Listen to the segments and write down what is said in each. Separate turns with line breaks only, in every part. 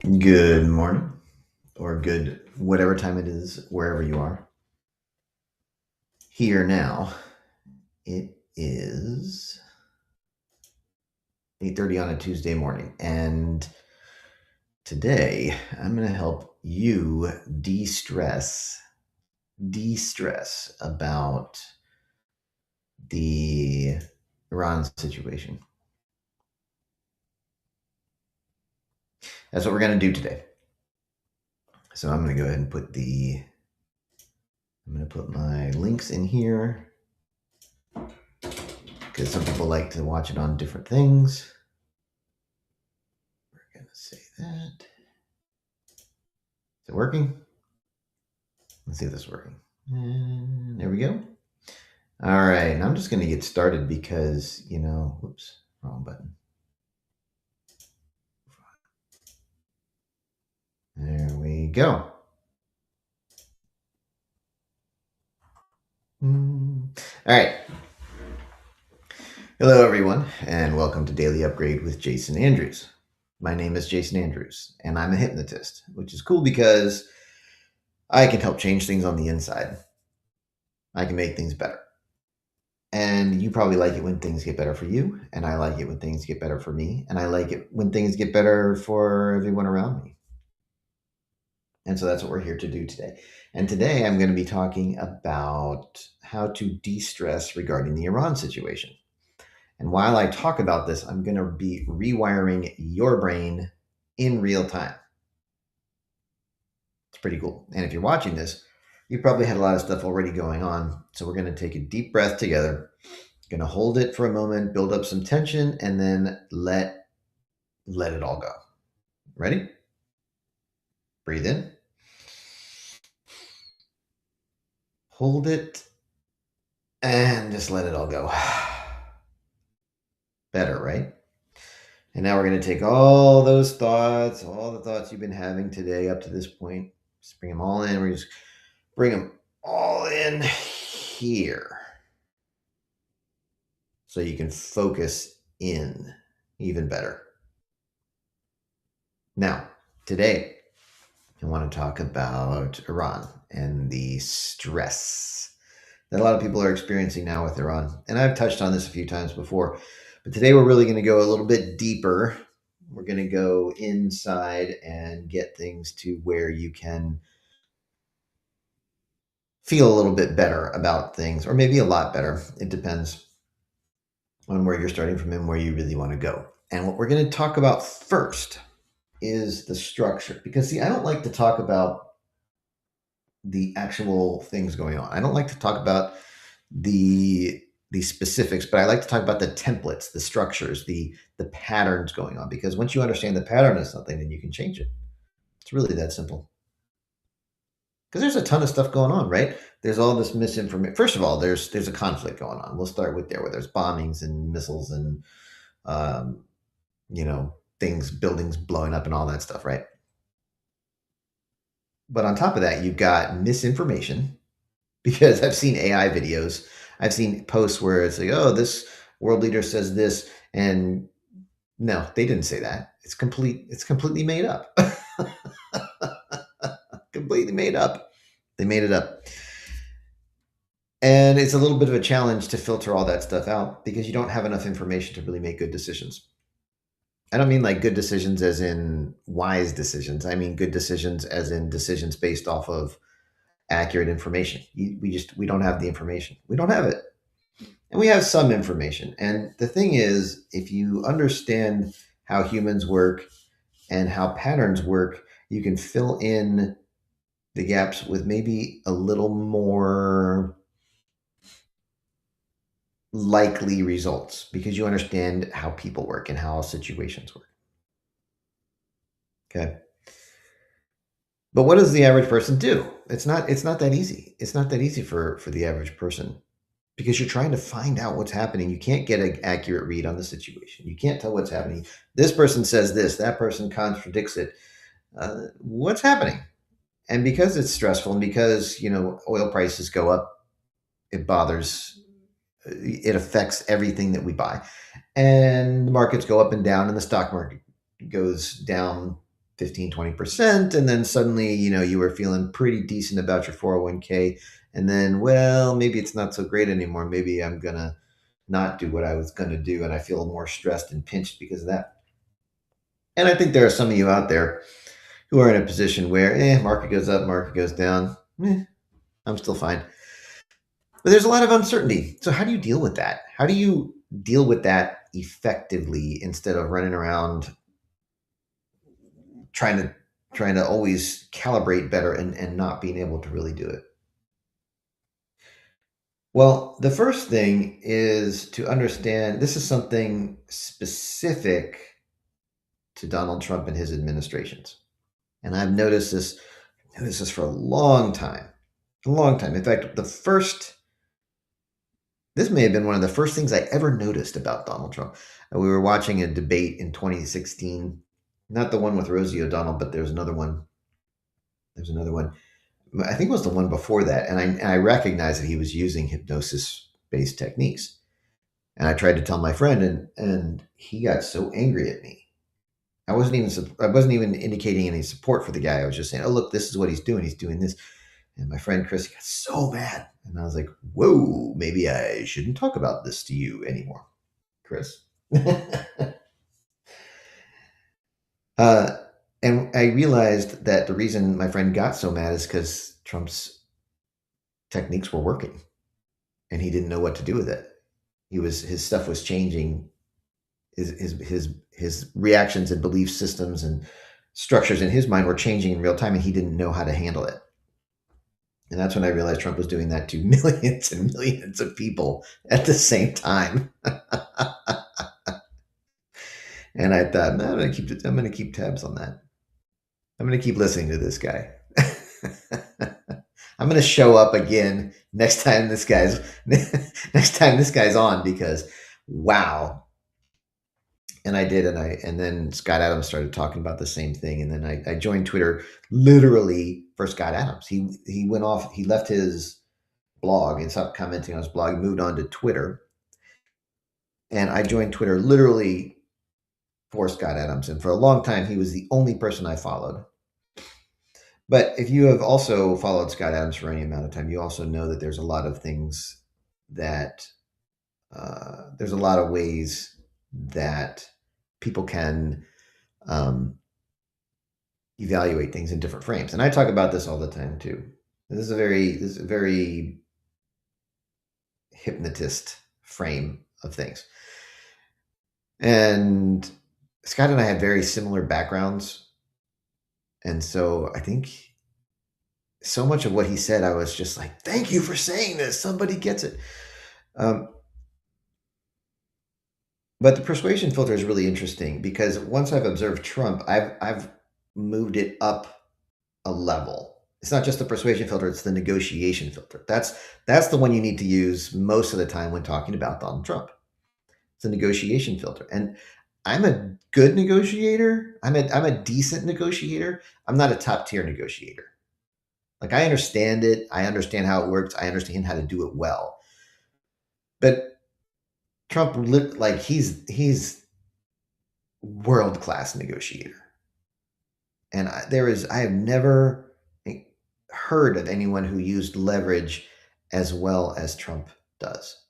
Good morning, or good whatever time it is, wherever you are. Here now, it is 8:30 on a Tuesday morning, and today I'm going to help you de-stress about the Iran situation. That's what we're going to do today. So I'm going to go ahead and I'm going to put my links in here because some people like to watch it on different things. We're going to say that. Is it working? Let's see if this is working. And there we go. All right. And I'm just going to get started because, whoops, wrong button. There we go. All right. Hello, everyone, and welcome to Daily Upgrade with Jason Andrews. My name is Jason Andrews, and I'm a hypnotist, which is cool because I can help change things on the inside. I can make things better. And you probably like it when things get better for you, and I like it when things get better for me, and I like it when things get better for everyone around me. And so that's what we're here to do today. And today I'm going to be talking about how to de stress regarding the Iran situation. And while I talk about this, I'm going to be rewiring your brain in real time. It's pretty cool. And if you're watching this, you probably had a lot of stuff already going on. So we're going to take a deep breath together, going to hold it for a moment, build up some tension, and then let it all go. Ready? Breathe in. Hold it and just let it all go. Better, right? And now we're going to take all those thoughts, all the thoughts you've been having today up to this point, just bring them all in. We just bring them all in here so you can focus in even better. Now, today, I want to talk about Iran and the stress that a lot of people are experiencing now with Iran. And I've touched on this a few times before, but today we're really going to go a little bit deeper. We're going to go inside and get things to where you can feel a little bit better about things, or maybe a lot better. It depends on where you're starting from and where you really want to go. And what we're going to talk about first is the structure. Because, see, I don't like to talk about the actual things going on. I don't like to talk about the specifics, but I like to talk about the templates, the structures, the patterns going on. Because once you understand the pattern of something, then you can change it. It's really that simple. Because there's a ton of stuff going on, right? There's all this misinformation. First of all, there's a conflict going on. We'll start with there, where there's bombings and missiles and um, things, buildings blowing up and all that stuff, right? But on top of that, you've got misinformation, because I've seen AI videos. I've seen posts where it's like, oh, this world leader says this, and no, they didn't say that. It's completely made up. Completely made up. They made it up. And it's a little bit of a challenge to filter all that stuff out because you don't have enough information to really make good decisions. I don't mean like good decisions as in wise decisions. I mean good decisions as in decisions based off of accurate information. We don't have the information. We don't have it. And we have some information. And the thing is, if you understand how humans work and how patterns work, you can fill in the gaps with maybe a little more likely results because you understand how people work and how situations work. Okay. But what does the average person do? It's not that easy. It's not that easy for the average person because you're trying to find out what's happening. You can't get an accurate read on the situation. You can't tell what's happening. This person says this, that person contradicts it. What's happening? And because it's stressful and because, oil prices go up, it affects everything that we buy. And the markets go up and down and the stock market goes down 15, 20%. And then suddenly, you were feeling pretty decent about your 401k. And then, well, maybe it's not so great anymore. Maybe I'm going to not do what I was going to do. And I feel more stressed and pinched because of that. And I think there are some of you out there who are in a position where, market goes up, market goes down. I'm still fine. But there's a lot of uncertainty. So how do you deal with that? How do you deal with that effectively instead of running around trying to always calibrate better and not being able to really do it? Well, the first thing is to understand this is something specific to Donald Trump and his administrations. And I've noticed this for a long time. A long time. In fact, this may have been one of the first things I ever noticed about Donald Trump. We were watching a debate in 2016, not the one with Rosie O'Donnell, but there's another one. There's another one. I think it was the one before that. And I recognized that he was using hypnosis-based techniques. And I tried to tell my friend, and he got so angry at me. I wasn't even indicating any support for the guy. I was just saying, oh, look, this is what he's doing. He's doing this. And my friend Chris got so mad. And I was like, whoa, maybe I shouldn't talk about this to you anymore, Chris. And I realized that the reason my friend got so mad is because Trump's techniques were working and he didn't know what to do with it. His stuff was changing. His reactions and belief systems and structures in his mind were changing in real time, and he didn't know how to handle it. And that's when I realized Trump was doing that to millions and millions of people at the same time. And I thought, no, I'm going to keep tabs on that. I'm going to keep listening to this guy. I'm going to show up again next time this guy's on, because wow. And I did, and then Scott Adams started talking about the same thing, and then I joined Twitter literally for Scott Adams. He went off. He left his blog and stopped commenting on his blog. Moved on to Twitter, and I joined Twitter literally for Scott Adams. And for a long time, he was the only person I followed. But if you have also followed Scott Adams for any amount of time, you also know that there's a lot of things that there's a lot of ways that people can evaluate things in different frames. And I talk about this all the time too. This is a very hypnotist frame of things. And Scott and I had very similar backgrounds. And so I think so much of what he said, I was just like, thank you for saying this. Somebody gets it. But the persuasion filter is really interesting, because once I've observed Trump, I've moved it up a level. It's not just the persuasion filter, it's the negotiation filter. That's the one you need to use most of the time when talking about Donald Trump. It's a negotiation filter. And I'm a good negotiator. I'm a decent negotiator. I'm not a top tier negotiator. Like, I understand it. I understand how it works. I understand how to do it well. But Trump, like, he's world-class negotiator. And I have never heard of anyone who used leverage as well as Trump does.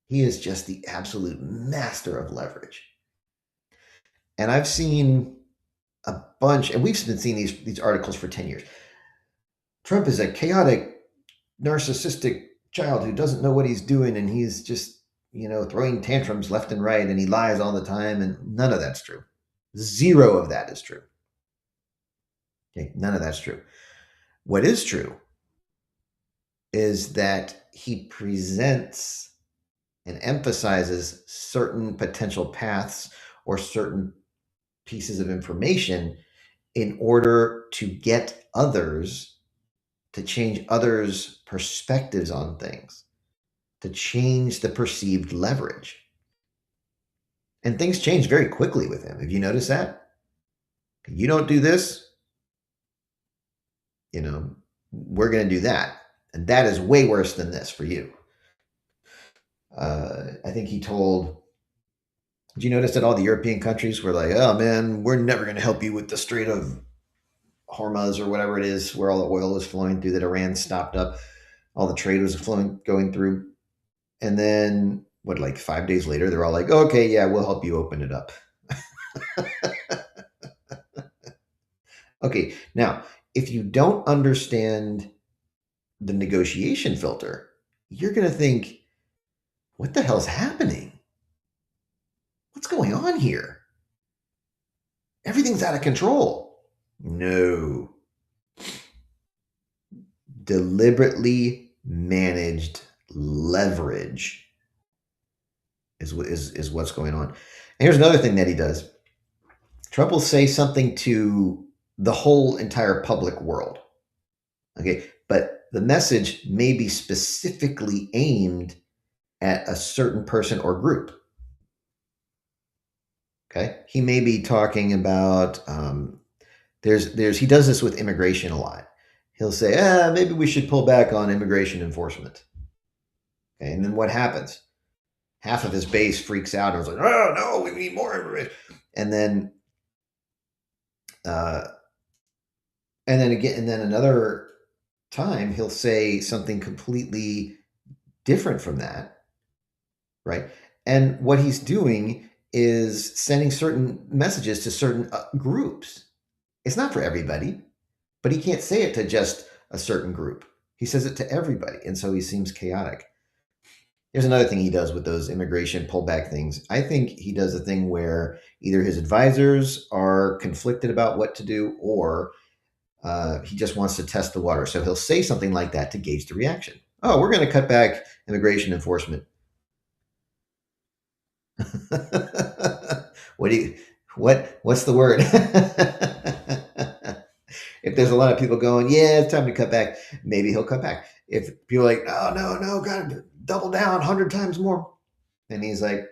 He is just the absolute master of leverage. And I've seen a bunch, and we've been seeing these articles for 10 years. Trump is a chaotic, narcissistic child who doesn't know what he's doing, and he's just, throwing tantrums left and right, and he lies all the time, and none of that's true. Zero of that is true. Okay, none of that's true. What is true is that he presents and emphasizes certain potential paths or certain pieces of information in order to get others to change others' perspectives on things, to change the perceived leverage. And things change very quickly with him. Have you noticed that? You don't do this, we're going to do that. And that is way worse than this for you. I think he told Did you notice that all the European countries were like, "Oh man, we're never going to help you with the Strait of Hormuz or whatever it is, where all the oil is flowing through that Iran stopped up, all the trade was flowing going through." And then what, like 5 days later, they're all like, "Okay, yeah, we'll help you open it up." Okay, now if you don't understand the negotiation filter, you're going to think, "What the hell's happening? What's going on here? Everything's out of control." No. Deliberately managed leverage is what's going on. And here's another thing that he does. Trump will say something to the whole entire public world. Okay, but the message may be specifically aimed at a certain person or group. Okay, he may be talking about he does this with immigration a lot. He'll say, maybe we should pull back on immigration enforcement. Okay, and then what happens? Half of his base freaks out and is like, "Oh no, we need more immigration." And then uh, and then another time he'll say something completely different from that, right? And what he's doing is sending certain messages to certain groups. It's not for everybody, but he can't say it to just a certain group. He says it to everybody, and so he seems chaotic. Here's another thing he does with those immigration pullback things. I think he does a thing where either his advisors are conflicted about what to do, or he just wants to test the water. So he'll say something like that to gauge the reaction. "Oh, we're going to cut back immigration enforcement." what do you what's the word? If there's a lot of people going, "Yeah, it's time to cut back," maybe he'll cut back. If people are like, "Oh no, gotta double down 100 times more," and he's like,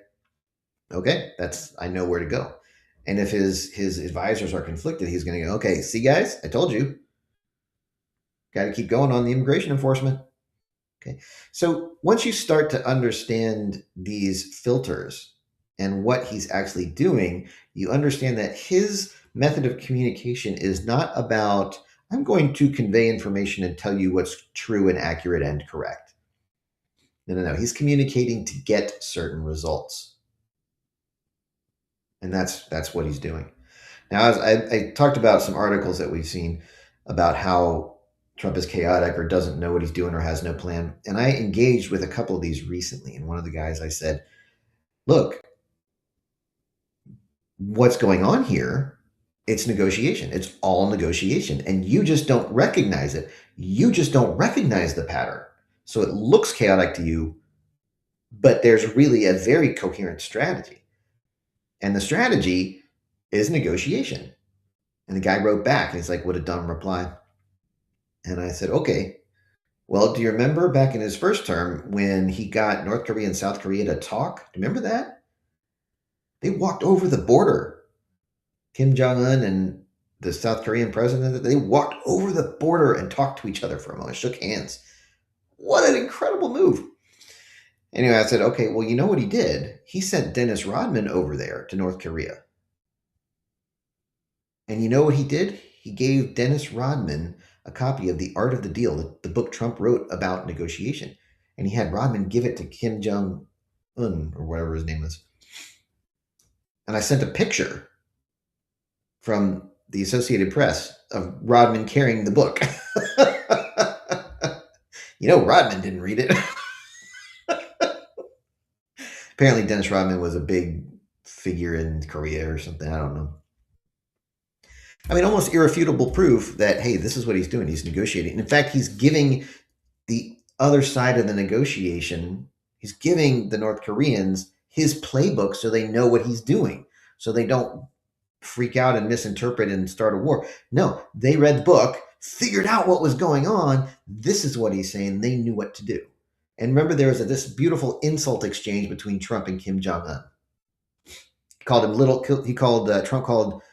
"Okay, I know where to go." And if his advisors are conflicted, he's going to go, "Okay, see guys, I told you, got to keep going on the immigration enforcement." Okay. So once you start to understand these filters and what he's actually doing, you understand that his method of communication is not about, "I'm going to convey information and tell you what's true and accurate and correct." No. He's communicating to get certain results. And that's what he's doing. Now, as I talked about some articles that we've seen about how Trump is chaotic or doesn't know what he's doing or has no plan. And I engaged with a couple of these recently. And one of the guys, I said, "Look, what's going on here? It's negotiation. It's all negotiation. And you just don't recognize it. You just don't recognize the pattern. So it looks chaotic to you, but there's really a very coherent strategy. And the strategy is negotiation." And the guy wrote back and he's like, "What a dumb reply." And I said, "Okay, well, do you remember back in his first term when he got North Korea and South Korea to talk? Do you remember that? They walked over the border. Kim Jong un and the South Korean president, they walked over the border and talked to each other for a moment, shook hands. What an incredible move." Anyway, I said, "Okay, well, you know what he did? He sent Dennis Rodman over there to North Korea. And you know what he did? He gave Dennis Rodman a copy of The Art of the Deal, the book Trump wrote about negotiation. And he had Rodman give it to Kim Jong un, or whatever his name is. And I sent a picture from the Associated Press of Rodman carrying the book." Rodman didn't read it. Apparently, Dennis Rodman was a big figure in Korea or something. I don't know. I mean, almost irrefutable proof that, hey, this is what he's doing. He's negotiating. In fact, he's giving the other side of the negotiation, he's giving the North Koreans his playbook so they know what he's doing, so they don't freak out and misinterpret and start a war. No, they read the book, figured out what was going on. This is what he's saying. They knew what to do. And remember, there was this beautiful insult exchange between Trump and Kim Jong Un. Trump called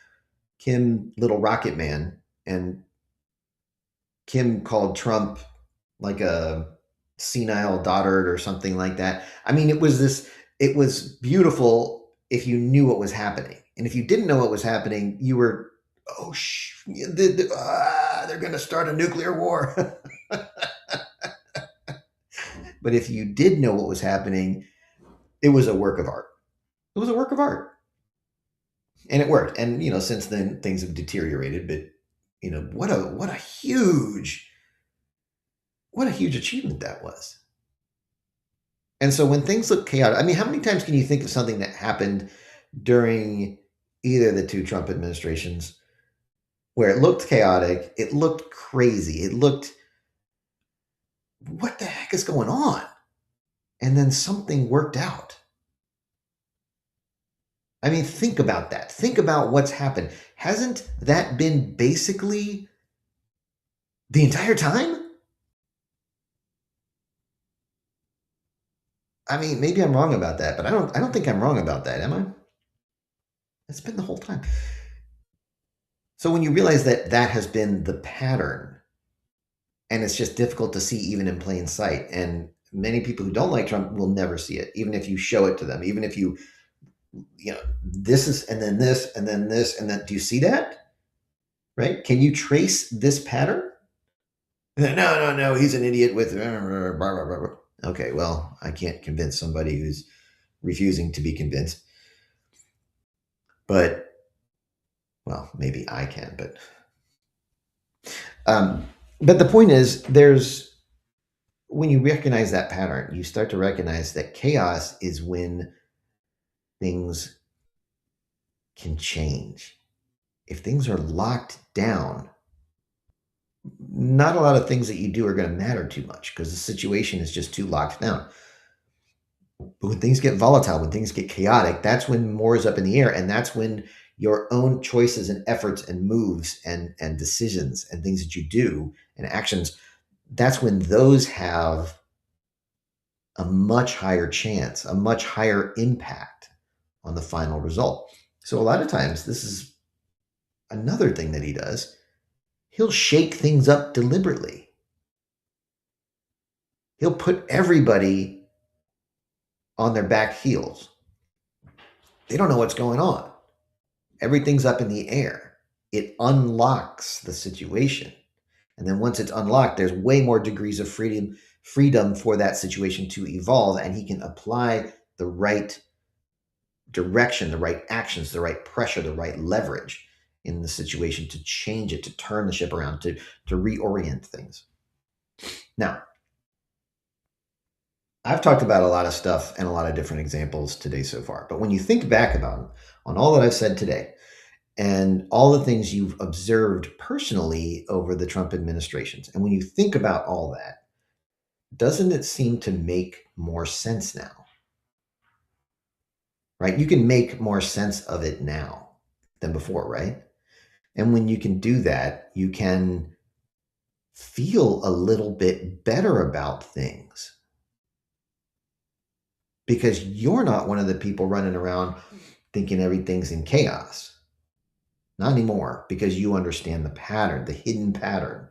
Kim Little Rocket Man, and Kim called Trump like a senile dotard or something like that. I mean, it was beautiful if you knew what was happening. And if you didn't know what was happening, you were, they're going to start a nuclear war. But if you did know what was happening, it was a work of art. It was a work of art. And it worked. And, since then things have deteriorated, but what a huge achievement that was. And so when things look chaotic, I mean, how many times can you think of something that happened during either of the two Trump administrations where it looked chaotic, it looked crazy, it looked, what the heck is going on? And then something worked out. I mean, think about that. Think about what's happened. Hasn't that been basically the entire time? I mean, maybe I'm wrong about that, but I don't think I'm wrong about that, am I? It's been the whole time. So when you realize that that has been the pattern, and it's just difficult to see even in plain sight, and many people who don't like Trump will never see it, even if you show it to them, even if you this is, and then this, and then this, and then, do you see that? Right? Can you trace this pattern? No, he's an idiot with blah, blah, blah, blah. Okay, well, I can't convince somebody who's refusing to be convinced. But, well, maybe I can, but the point is, when you recognize that pattern, you start to recognize that chaos is when things can change. If things are locked down, not a lot of things that you do are going to matter too much because the situation is just too locked down. But when things get volatile, when things get chaotic, that's when more is up in the air. And that's when your own choices and efforts and moves and decisions and things that you do and actions, that's when those have a much higher chance, a much higher impact on the final result. So a lot of times, this is another thing that he does. He'll shake things up deliberately. He'll put everybody on their back heels. They don't know what's going on. Everything's up in the air. It unlocks the situation. And then once it's unlocked, there's way more degrees of freedom for that situation to evolve, and he can apply the right direction, the right actions, the right pressure, the right leverage in the situation to change it, to turn the ship around, to reorient things. Now, I've talked about a lot of stuff and a lot of different examples today so far, but when you think back on all that I've said today and all the things you've observed personally over the Trump administrations, and when you think about all that, doesn't it seem to make more sense now? Right? You can make more sense of it now than before, right? And when you can do that, you can feel a little bit better about things because you're not one of the people running around thinking everything's in chaos. Not anymore, because you understand the pattern, the hidden pattern.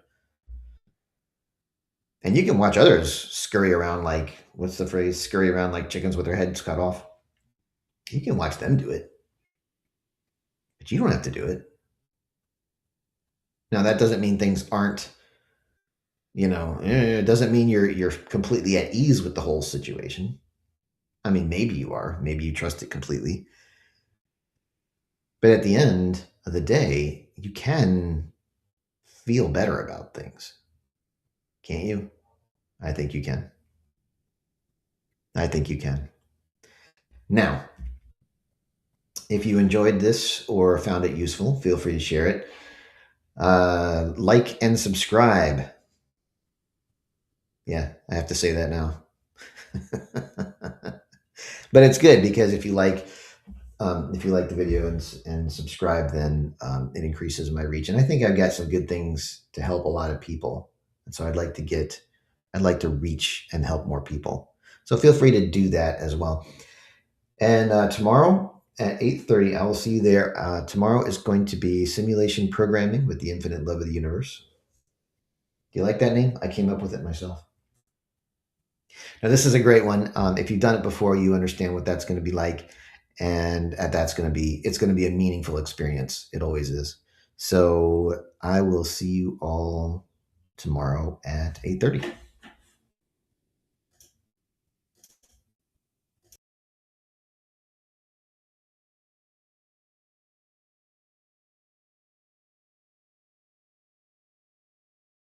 And you can watch others scurry around like, what's the phrase? Scurry around like chickens with their heads cut off. You can watch them do it, but you don't have to do it. Now, that doesn't mean things aren't, it doesn't mean you're completely at ease with the whole situation. I mean, maybe you are. Maybe you trust it completely. But at the end of the day, you can feel better about things. Can't you? I think you can. I think you can. Now, if you enjoyed this or found it useful, feel free to share it. Like and subscribe. Yeah, I have to say that now. But it's good because if you like the video and subscribe, then it increases my reach. And I think I've got some good things to help a lot of people. And so I'd like to reach and help more people. So feel free to do that as well. And tomorrow at 8:30, I will see you there. Tomorrow is going to be Simulation Programming with the Infinite Love of the Universe. Do you like that name? I came up with it myself. Now, this is a great one. If you've done it before, you understand what that's going to be like. and that's going to be it's going to be a meaningful experience. It always is. So I will see you all tomorrow at 8:30.